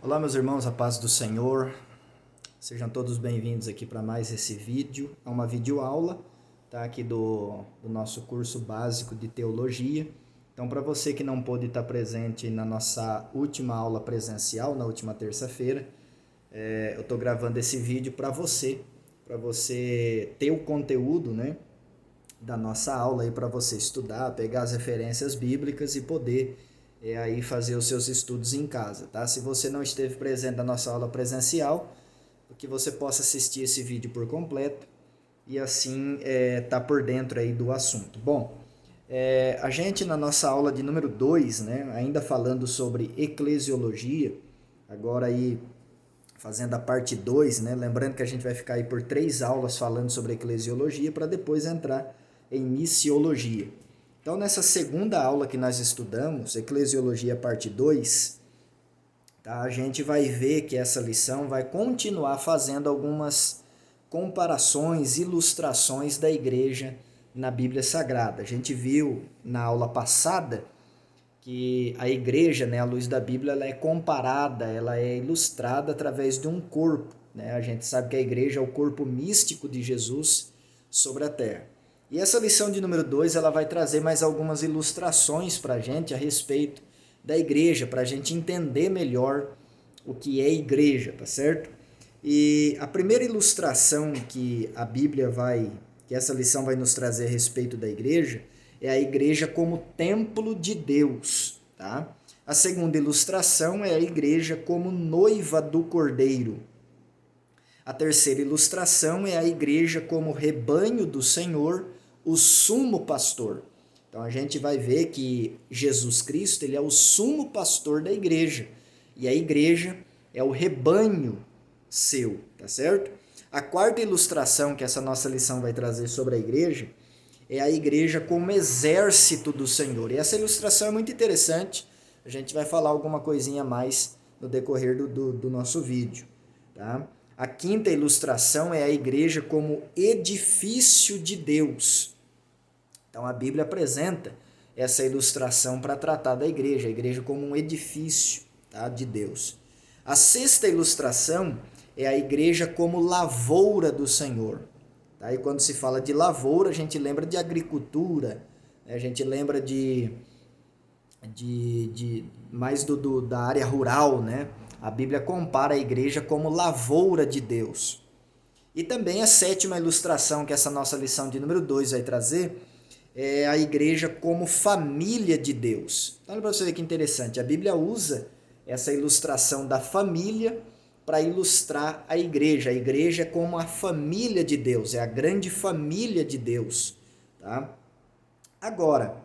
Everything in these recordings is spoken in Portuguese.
Olá, meus irmãos, a paz do Senhor. Sejam todos bem-vindos aqui para mais esse vídeo. É uma videoaula, tá? Aqui do nosso curso básico de teologia. Então, para você que não pôde estar presente na nossa última aula presencial, na última terça-feira, eu estou gravando esse vídeo para você ter o conteúdo, né, da nossa aula aí para você estudar, pegar as referências bíblicas e poder aí fazer os seus estudos em casa, tá? Se você não esteve presente na nossa aula presencial, que você possa assistir esse vídeo por completo e assim tá por dentro aí do assunto. Bom, a gente na nossa aula de número 2, né, ainda falando sobre eclesiologia, agora aí fazendo a parte 2, né, lembrando que a gente vai ficar aí por 3 aulas falando sobre eclesiologia para depois entrar em missiologia. Então, nessa segunda aula que nós estudamos, Eclesiologia parte 2, tá? A gente vai ver que essa lição vai continuar fazendo algumas comparações, ilustrações da igreja na Bíblia Sagrada. A gente viu na aula passada que a igreja, né, à luz da Bíblia, ela é comparada, ela é ilustrada através de um corpo, né? A gente sabe que a igreja é o corpo místico de Jesus sobre a terra. E essa lição de número 2, ela vai trazer mais algumas ilustrações para a gente a respeito da igreja, para a gente entender melhor o que é igreja, tá certo? E a primeira ilustração que a Bíblia que essa lição vai nos trazer a respeito da igreja, é a igreja como templo de Deus, tá? A segunda ilustração é a igreja como noiva do Cordeiro. A terceira ilustração é a igreja como rebanho do Senhor, o sumo pastor. Então a gente vai ver que Jesus Cristo, ele é o sumo pastor da igreja. E a igreja é o rebanho seu, tá certo? A quarta ilustração que essa nossa lição vai trazer sobre a igreja é a igreja como exército do Senhor. E essa ilustração é muito interessante. A gente vai falar alguma coisinha a mais no decorrer do nosso vídeo, tá? A quinta ilustração é a igreja como edifício de Deus. Então a Bíblia apresenta essa ilustração para tratar da igreja, a igreja como um edifício, tá, de Deus. A sexta ilustração é a igreja como lavoura do Senhor. Tá? E quando se fala de lavoura, a gente lembra de agricultura, né? A gente lembra mais da área rural, né? A Bíblia compara a igreja como lavoura de Deus. E também a sétima ilustração que essa nossa lição de número 2 vai trazer é a igreja como família de Deus. Então, olha para você ver que interessante. A Bíblia usa essa ilustração da família para ilustrar a igreja. A igreja é como a família de Deus, é a grande família de Deus. Tá? Agora,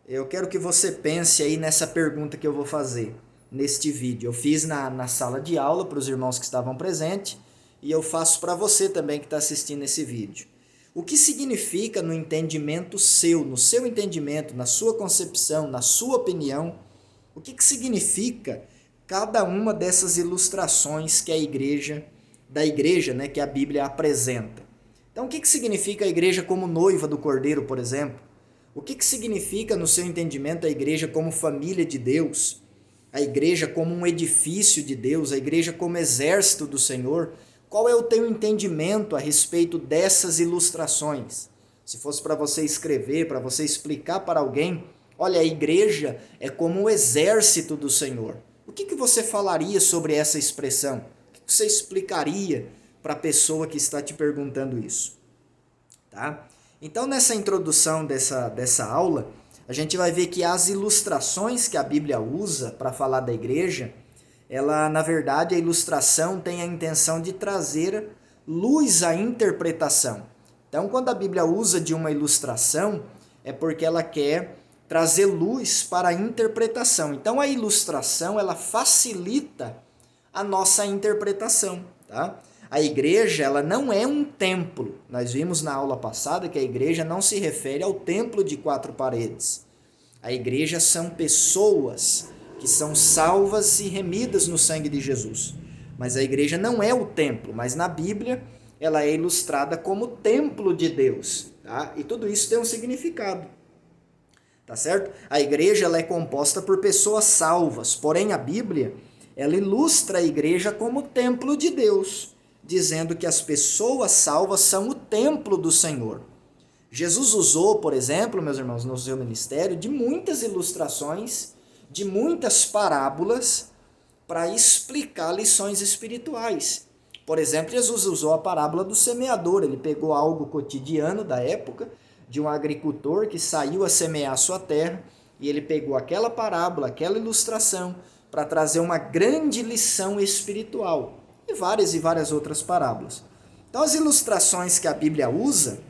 eu quero que você pense aí nessa pergunta que eu vou fazer neste vídeo. Eu fiz na sala de aula para os irmãos que estavam presentes e eu faço para você também que está assistindo esse vídeo. O que significa no entendimento seu, no seu entendimento, na sua concepção, na sua opinião, o que significa cada uma dessas ilustrações que da igreja, né, que a Bíblia apresenta? Então, o que significa a igreja como noiva do Cordeiro, por exemplo? O que significa, no seu entendimento, a igreja como família de Deus? A igreja como um edifício de Deus? A igreja como exército do Senhor? Qual é o teu entendimento a respeito dessas ilustrações? Se fosse para você escrever, para você explicar para alguém, olha, a igreja é como o exército do Senhor. O que você falaria sobre essa expressão? O que você explicaria para a pessoa que está te perguntando isso? Tá? Então, nessa introdução dessa aula, a gente vai ver que as ilustrações que a Bíblia usa para falar da igreja, ela, na verdade, a ilustração tem a intenção de trazer luz à interpretação. Então, quando a Bíblia usa de uma ilustração, é porque ela quer trazer luz para a interpretação. Então, a ilustração, ela facilita a nossa interpretação, tá? A igreja, ela não é um templo. Nós vimos na aula passada que a igreja não se refere ao templo de 4 paredes. A igreja são pessoas que são salvas e remidas no sangue de Jesus. Mas a igreja não é o templo, mas na Bíblia ela é ilustrada como templo de Deus, tá? E tudo isso tem um significado, tá certo? A igreja ela é composta por pessoas salvas, porém a Bíblia ela ilustra a igreja como o templo de Deus, dizendo que as pessoas salvas são o templo do Senhor. Jesus usou, por exemplo, meus irmãos, no seu ministério, de muitas ilustrações, de muitas parábolas para explicar lições espirituais. Por exemplo, Jesus usou a parábola do semeador. Ele pegou algo cotidiano da época, de um agricultor que saiu a semear a sua terra, e ele pegou aquela parábola, aquela ilustração, para trazer uma grande lição espiritual. E várias outras parábolas. Então, as ilustrações que a Bíblia usa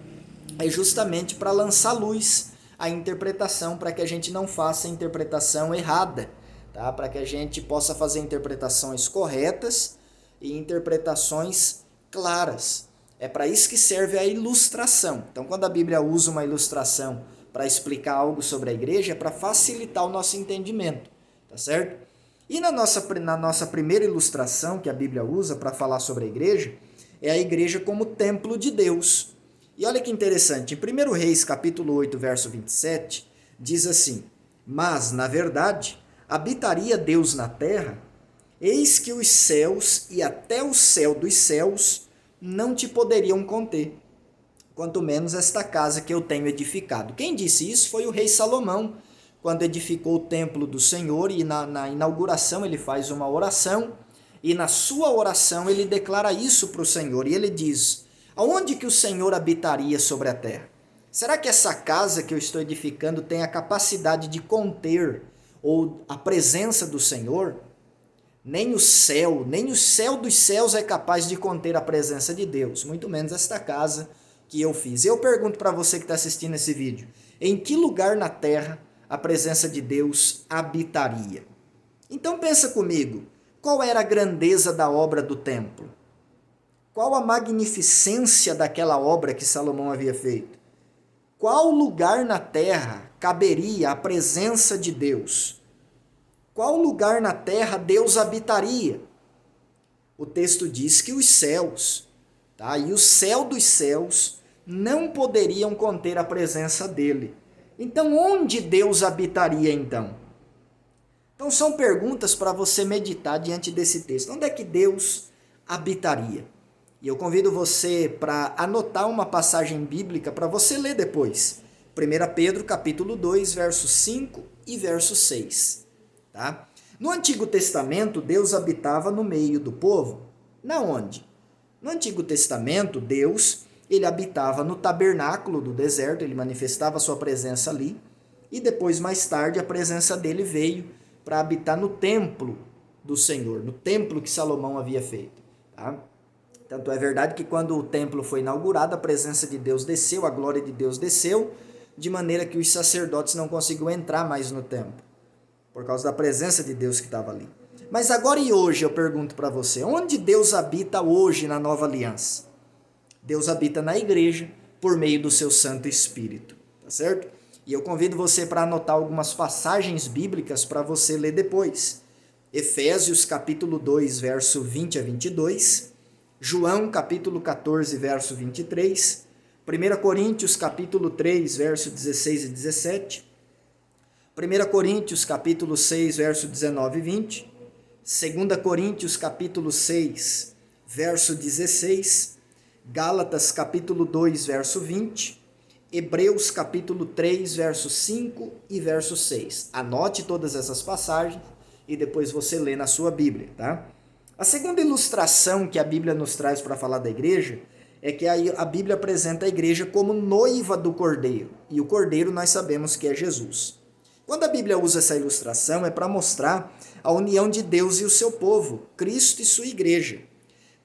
é justamente para lançar luz à interpretação, para que a gente não faça a interpretação errada, tá? Para que a gente possa fazer interpretações corretas e interpretações claras. É para isso que serve a ilustração. Então, quando a Bíblia usa uma ilustração para explicar algo sobre a igreja, é para facilitar o nosso entendimento, tá certo? E na nossa primeira ilustração que a Bíblia usa para falar sobre a igreja, é a igreja como templo de Deus. E olha que interessante, em 1 Reis, capítulo 8, verso 27, diz assim: mas, na verdade, habitaria Deus na terra, eis que os céus e até o céu dos céus não te poderiam conter, quanto menos esta casa que eu tenho edificado. Quem disse isso foi o rei Salomão, quando edificou o templo do Senhor, e na inauguração ele faz uma oração, e na sua oração ele declara isso para o Senhor, e ele diz: aonde que o Senhor habitaria sobre a terra? Será que essa casa que eu estou edificando tem a capacidade de conter ou a presença do Senhor? Nem o céu dos céus é capaz de conter a presença de Deus, muito menos esta casa que eu fiz. Eu pergunto para você que está assistindo esse vídeo, em que lugar na terra a presença de Deus habitaria? Então pensa comigo, qual era a grandeza da obra do templo? Qual a magnificência daquela obra que Salomão havia feito? Qual lugar na terra caberia a presença de Deus? Qual lugar na terra Deus habitaria? O texto diz que os céus, tá? E o céu dos céus não poderiam conter a presença dele. Então, onde Deus habitaria então? Então, são perguntas para você meditar diante desse texto. Onde é que Deus habitaria? E eu convido você para anotar uma passagem bíblica para você ler depois. 1 Pedro, capítulo 2, verso 5 e verso 6. Tá? No Antigo Testamento, Deus habitava no meio do povo. Na onde? No Antigo Testamento, Deus ele habitava no tabernáculo do deserto, ele manifestava sua presença ali. E depois, mais tarde, a presença dele veio para habitar no templo do Senhor, no templo que Salomão havia feito. Tá? Tanto é verdade que quando o templo foi inaugurado, a presença de Deus desceu, a glória de Deus desceu, de maneira que os sacerdotes não conseguiam entrar mais no templo, por causa da presença de Deus que estava ali. Mas agora e hoje eu pergunto para você, onde Deus habita hoje na nova aliança? Deus habita na igreja por meio do seu Santo Espírito, tá certo? E eu convido você para anotar algumas passagens bíblicas para você ler depois. Efésios capítulo 2, verso 20 a 22, João capítulo 14, verso 23, 1 Coríntios capítulo 3, verso 16 e 17, 1 Coríntios capítulo 6, verso 19 e 20, 2 Coríntios capítulo 6, verso 16, Gálatas capítulo 2, verso 20, Hebreus capítulo 3, verso 5 e verso 6. Anote todas essas passagens e depois você lê na sua Bíblia, tá? A segunda ilustração que a Bíblia nos traz para falar da igreja é que a Bíblia apresenta a igreja como noiva do Cordeiro, e o Cordeiro nós sabemos que é Jesus. Quando a Bíblia usa essa ilustração é para mostrar a união de Deus e o seu povo, Cristo e sua igreja,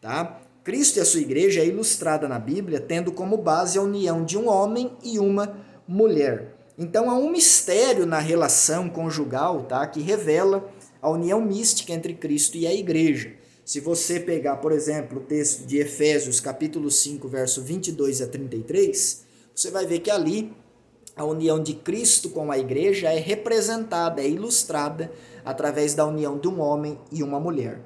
tá? Cristo e a sua igreja é ilustrada na Bíblia tendo como base a união de um homem e uma mulher. Então há um mistério na relação conjugal, tá, que revela a união mística entre Cristo e a igreja. Se você pegar, por exemplo, o texto de Efésios, capítulo 5, verso 22 a 33, você vai ver que ali a união de Cristo com a igreja é representada, é ilustrada através da união de um homem e uma mulher.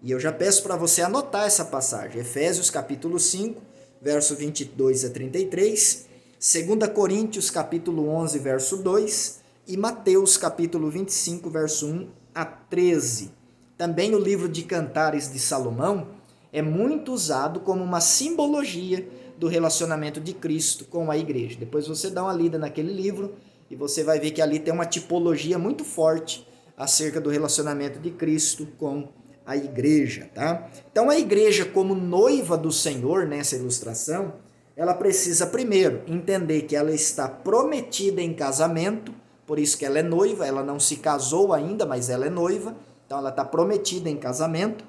E eu já peço para você anotar essa passagem, Efésios capítulo 5, verso 22 a 33, 2 Coríntios capítulo 11, verso 2 e Mateus capítulo 25, verso 1 a 13. Também o livro de Cantares de Salomão é muito usado como uma simbologia do relacionamento de Cristo com a igreja. Depois você dá uma lida naquele livro e você vai ver que ali tem uma tipologia muito forte acerca do relacionamento de Cristo com a igreja, tá? Então a igreja como noiva do Senhor nessa ilustração, ela precisa primeiro entender que ela está prometida em casamento, por isso que ela é noiva, ela não se casou ainda, mas ela é noiva, então ela está prometida em casamento,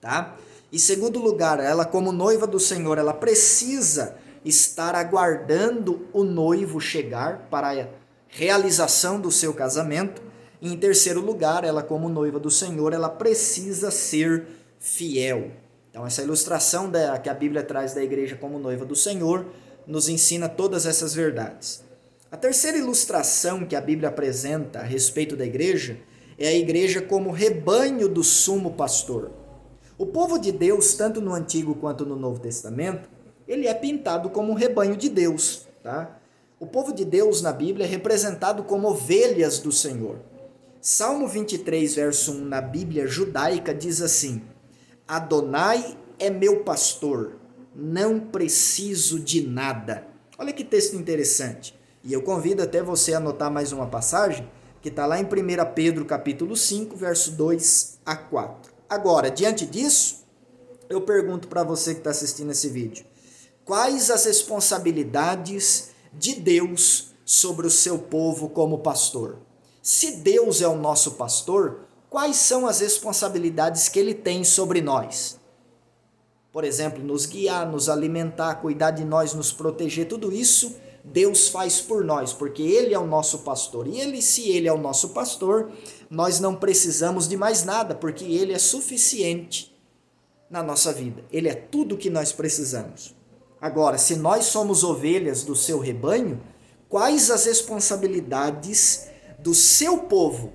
tá? Em segundo lugar, ela como noiva do Senhor, ela precisa estar aguardando o noivo chegar para a realização do seu casamento. E em terceiro lugar, ela como noiva do Senhor, ela precisa ser fiel. Então essa ilustração que a Bíblia traz da igreja como noiva do Senhor nos ensina todas essas verdades. A terceira ilustração que a Bíblia apresenta a respeito da igreja é a igreja como rebanho do sumo pastor. O povo de Deus, tanto no Antigo quanto no Novo Testamento, ele é pintado como um rebanho de Deus, tá? O povo de Deus na Bíblia é representado como ovelhas do Senhor. Salmo 23, verso 1, na Bíblia judaica, diz assim: Adonai é meu pastor, não preciso de nada. Olha que texto interessante. E eu convido até você a anotar mais uma passagem, que está lá em 1 Pedro capítulo 5, verso 2 a 4. Agora, diante disso, eu pergunto para você que está assistindo esse vídeo, quais as responsabilidades de Deus sobre o seu povo como pastor? Se Deus é o nosso pastor, quais são as responsabilidades que ele tem sobre nós? Por exemplo, nos guiar, nos alimentar, cuidar de nós, nos proteger, tudo isso Deus faz por nós, porque Ele é o nosso pastor. E se Ele é o nosso pastor, nós não precisamos de mais nada, porque Ele é suficiente na nossa vida. Ele é tudo o que nós precisamos. Agora, se nós somos ovelhas do seu rebanho, quais as responsabilidades do seu povo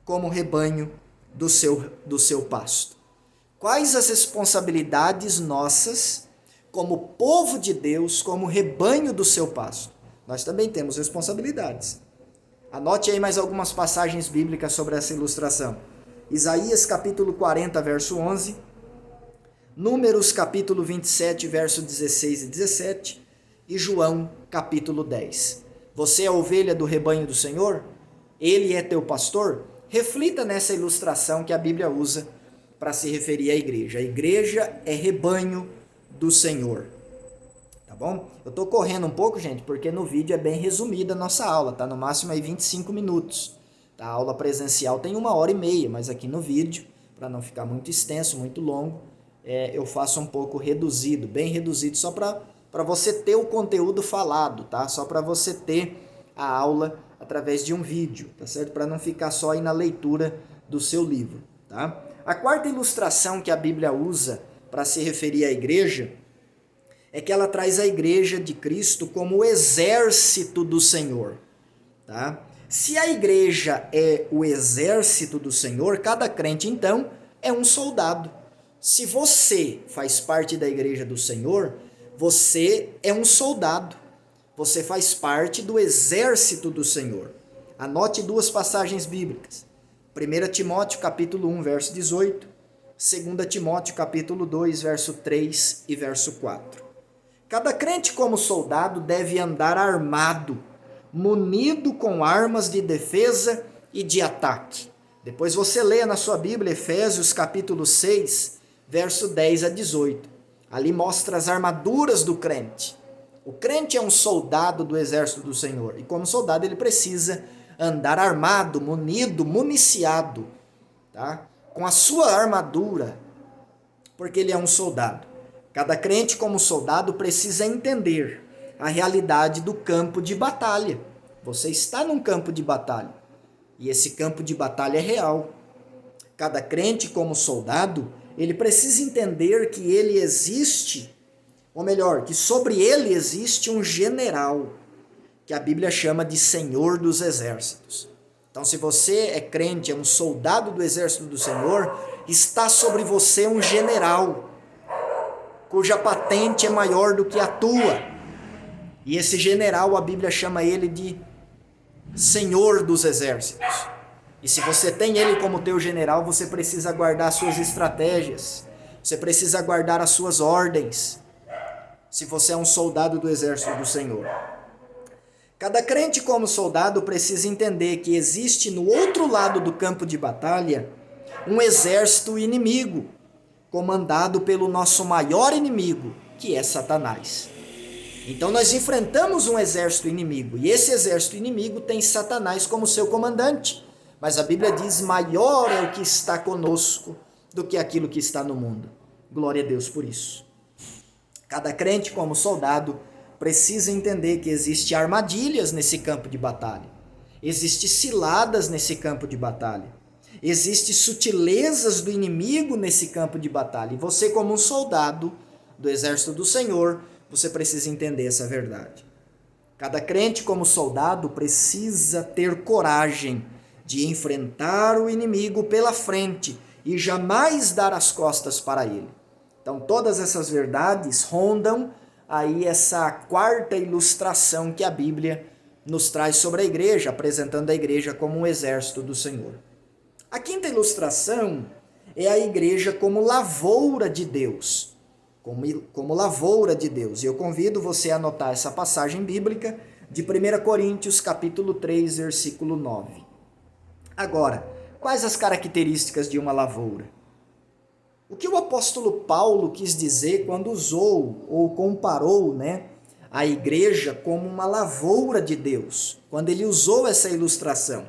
como rebanho do seu pasto? Quais as responsabilidades nossas como povo de Deus, como rebanho do seu pasto? Nós também temos responsabilidades. Anote aí mais algumas passagens bíblicas sobre essa ilustração. Isaías capítulo 40, verso 11. Números capítulo 27, verso 16 e 17. E João capítulo 10. Você é a ovelha do rebanho do Senhor? Ele é teu pastor? Reflita nessa ilustração que a Bíblia usa para se referir à igreja. A igreja é rebanho do Senhor. Tá bom? Eu estou correndo um pouco, gente, porque no vídeo é bem resumida a nossa aula, tá? No máximo aí 25 minutos. Tá? A aula presencial tem 1h30, mas aqui no vídeo, para não ficar muito extenso, muito longo, eu faço um pouco reduzido, bem reduzido, só para você ter o conteúdo falado, tá? Só para você ter a aula através de um vídeo, tá certo? Para não ficar só aí na leitura do seu livro, tá? A quarta ilustração que a Bíblia usa para se referir à igreja é que ela traz a igreja de Cristo como o exército do Senhor, tá? Se a igreja é o exército do Senhor, cada crente então é um soldado. Se você faz parte da igreja do Senhor, você é um soldado. Você faz parte do exército do Senhor. Anote duas passagens bíblicas. 1 Timóteo capítulo 1, verso 18. 2 Timóteo capítulo 2, verso 3 e verso 4. Cada crente como soldado deve andar armado, munido com armas de defesa e de ataque. Depois você leia na sua Bíblia Efésios capítulo 6, verso 10 a 18. Ali mostra as armaduras do crente. O crente é um soldado do exército do Senhor. E como soldado ele precisa andar armado, munido, municiado, tá? Com a sua armadura, porque ele é um soldado. Cada crente como soldado precisa entender a realidade do campo de batalha. Você está num campo de batalha. E esse campo de batalha é real. Cada crente como soldado, ele precisa entender que ele existe, ou melhor, que sobre ele existe um general, que a Bíblia chama de Senhor dos Exércitos. Então, se você é crente, é um soldado do exército do Senhor, está sobre você um general, cuja patente é maior do que a tua. E esse general, a Bíblia chama ele de Senhor dos Exércitos. E se você tem ele como teu general, você precisa guardar as suas estratégias. Você precisa guardar as suas ordens. Se você é um soldado do exército do Senhor. Cada crente como soldado precisa entender que existe no outro lado do campo de batalha um exército inimigo, comandado pelo nosso maior inimigo, que é Satanás. Então nós enfrentamos um exército inimigo, e esse exército inimigo tem Satanás como seu comandante. Mas a Bíblia diz: maior é o que está conosco do que aquilo que está no mundo. Glória a Deus por isso. Cada crente como soldado precisa entender que existem armadilhas nesse campo de batalha. Existem ciladas nesse campo de batalha. Existem sutilezas do inimigo nesse campo de batalha. E você, como um soldado do exército do Senhor, você precisa entender essa verdade. Cada crente como soldado precisa ter coragem de enfrentar o inimigo pela frente e jamais dar as costas para ele. Então todas essas verdades rondam aí essa quarta ilustração que a Bíblia nos traz sobre a igreja, apresentando a igreja como um exército do Senhor. A quinta ilustração é a igreja como lavoura de Deus. Como lavoura de Deus. E eu convido você a anotar essa passagem bíblica de 1 Coríntios capítulo 3, versículo 9. Agora, quais as características de uma lavoura? O que o apóstolo Paulo quis dizer quando usou ou comparou, a igreja como uma lavoura de Deus, quando ele usou essa ilustração?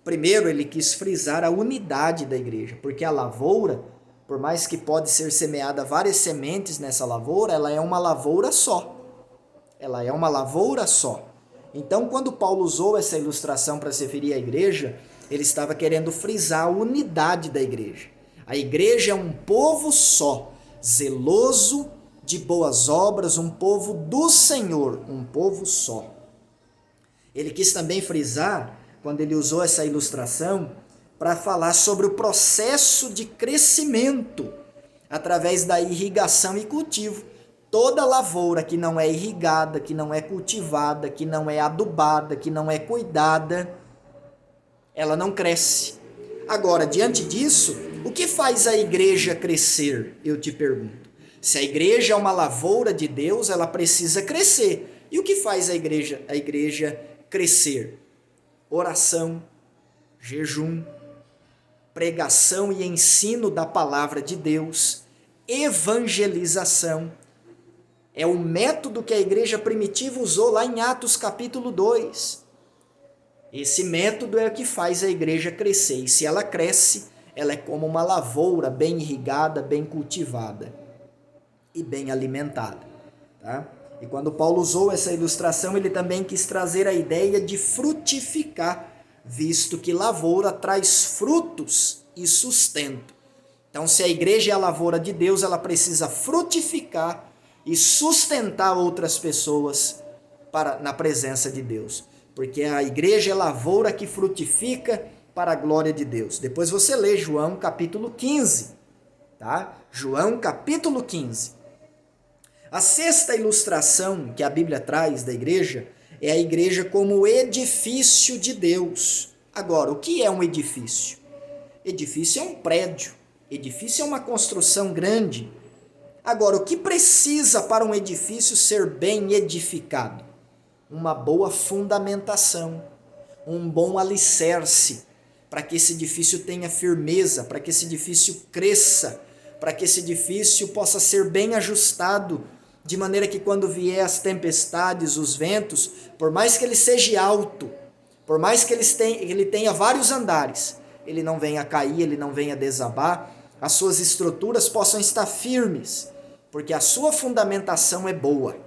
Primeiro, ele quis frisar a unidade da igreja, porque a lavoura, por mais que pode ser semeada várias sementes nessa lavoura, ela é uma lavoura só. Ela é uma lavoura só. Então, quando Paulo usou essa ilustração para se referir à igreja, ele estava querendo frisar a unidade da igreja. A igreja é um povo só, zeloso de boas obras, um povo do Senhor, um povo só. Ele quis também frisar, quando ele usou essa ilustração, para falar sobre o processo de crescimento através da irrigação e cultivo. Toda lavoura que não é irrigada, que não é cultivada, que não é adubada, que não é cuidada, ela não cresce. Agora, diante disso, o que faz a igreja crescer? Eu te pergunto. Se a igreja é uma lavoura de Deus, ela precisa crescer. E o que faz a igreja crescer? Oração, jejum, pregação e ensino da palavra de Deus, evangelização. É o método que a igreja primitiva usou lá em Atos capítulo 2. Esse método é o que faz a igreja crescer. E se ela cresce, ela é como uma lavoura bem irrigada, bem cultivada e bem alimentada. Tá? E quando Paulo usou essa ilustração, ele também quis trazer a ideia de frutificar, visto que lavoura traz frutos e sustento. Então, se a igreja é a lavoura de Deus, ela precisa frutificar e sustentar outras pessoas na presença de Deus. Porque a igreja é lavoura que frutifica para a glória de Deus. Depois você lê João capítulo 15, tá? João capítulo 15. A sexta ilustração que a Bíblia traz da igreja é a igreja como edifício de Deus. Agora, o que é um edifício? Edifício é um prédio. Edifício é uma construção grande. Agora, o que precisa para um edifício ser bem edificado? Uma boa fundamentação, um bom alicerce, para que esse edifício tenha firmeza, para que esse edifício cresça, para que esse edifício possa ser bem ajustado, de maneira que quando vier as tempestades, os ventos, por mais que ele seja alto, por mais que ele tenha vários andares, ele não venha cair, ele não venha desabar, as suas estruturas possam estar firmes, porque a sua fundamentação é boa.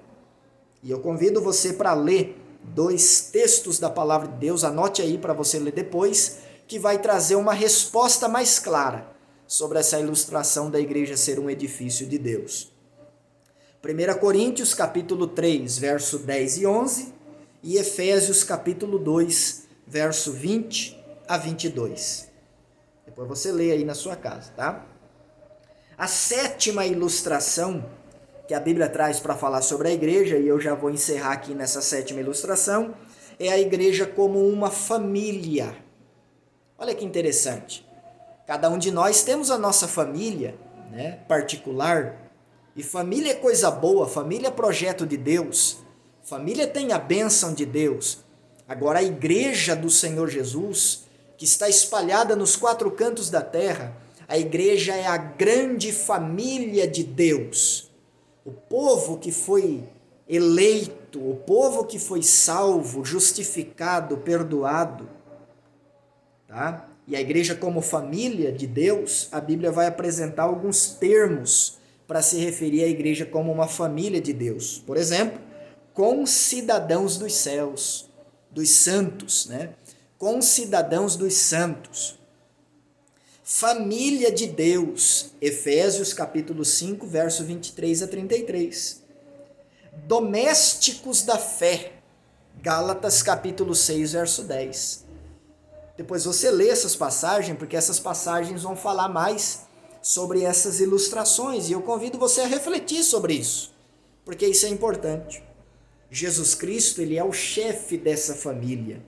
E eu convido você para ler 2 textos da palavra de Deus, anote aí para você ler depois, que vai trazer uma resposta mais clara sobre essa ilustração da igreja ser um edifício de Deus. 1 Coríntios capítulo 3, verso 10 e 11, e Efésios capítulo 2, verso 20 a 22. Depois você lê aí na sua casa, tá? A sétima ilustração que a Bíblia traz para falar sobre a igreja, e eu já vou encerrar aqui nessa sétima ilustração, é a igreja como uma família. Olha que interessante. Cada um de nós temos a nossa família, né, particular. E família é coisa boa, família é projeto de Deus. Família tem a bênção de Deus. Agora, a igreja do Senhor Jesus, que está espalhada nos 4 cantos da terra, a igreja é a grande família de Deus. O povo que foi eleito, o povo que foi salvo, justificado, perdoado, tá? E a igreja como família de Deus, a Bíblia vai apresentar alguns termos para se referir à igreja como uma família de Deus. Por exemplo, concidadãos dos céus, dos santos, né? Concidadãos dos santos. Família de Deus, Efésios capítulo 5, verso 23 a 33. Domésticos da fé, Gálatas capítulo 6, verso 10. Depois você lê essas passagens, porque essas passagens vão falar mais sobre essas ilustrações, e eu convido você a refletir sobre isso, porque isso é importante. Jesus Cristo, ele é o chefe dessa família,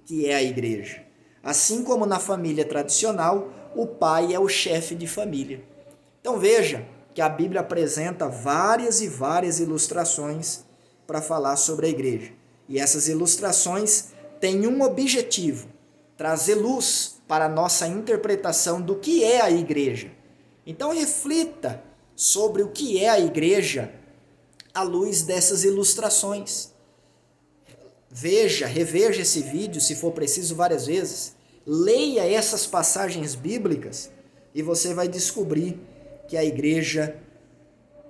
que é a igreja. Assim como na família tradicional, o pai é o chefe de família. Então veja que a Bíblia apresenta várias e várias ilustrações para falar sobre a igreja. E essas ilustrações têm um objetivo: trazer luz para a nossa interpretação do que é a igreja. Então reflita sobre o que é a igreja à luz dessas ilustrações. Veja, reveja esse vídeo, se for preciso, várias vezes. Leia essas passagens bíblicas e você vai descobrir que a igreja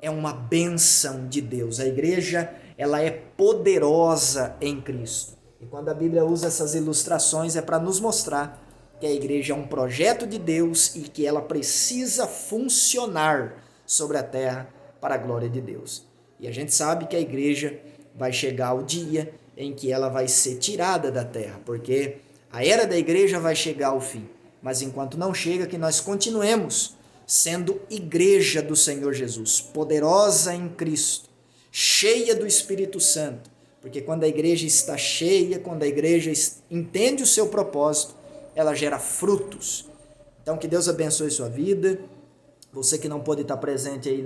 é uma bênção de Deus. A igreja, ela é poderosa em Cristo. E quando a Bíblia usa essas ilustrações é para nos mostrar que a igreja é um projeto de Deus e que ela precisa funcionar sobre a terra para a glória de Deus. E a gente sabe que a igreja vai chegar ao dia em que ela vai ser tirada da terra, porque a era da igreja vai chegar ao fim. Mas enquanto não chega, que nós continuemos sendo igreja do Senhor Jesus, poderosa em Cristo, cheia do Espírito Santo, porque quando a igreja está cheia, quando a igreja entende o seu propósito, ela gera frutos. Então que Deus abençoe sua vida. Você que não pôde estar presente aí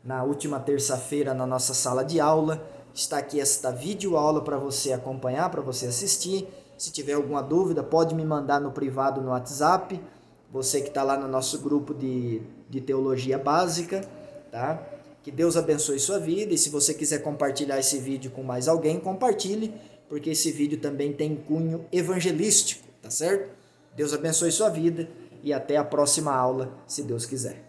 na última terça-feira na nossa sala de aula, está aqui esta videoaula para você acompanhar, para você assistir. Se tiver alguma dúvida, pode me mandar no privado no WhatsApp. Você que está lá no nosso grupo de teologia básica, tá? Que Deus abençoe sua vida. E se você quiser compartilhar esse vídeo com mais alguém, compartilhe, porque esse vídeo também tem cunho evangelístico, tá certo? Deus abençoe sua vida e até a próxima aula, se Deus quiser.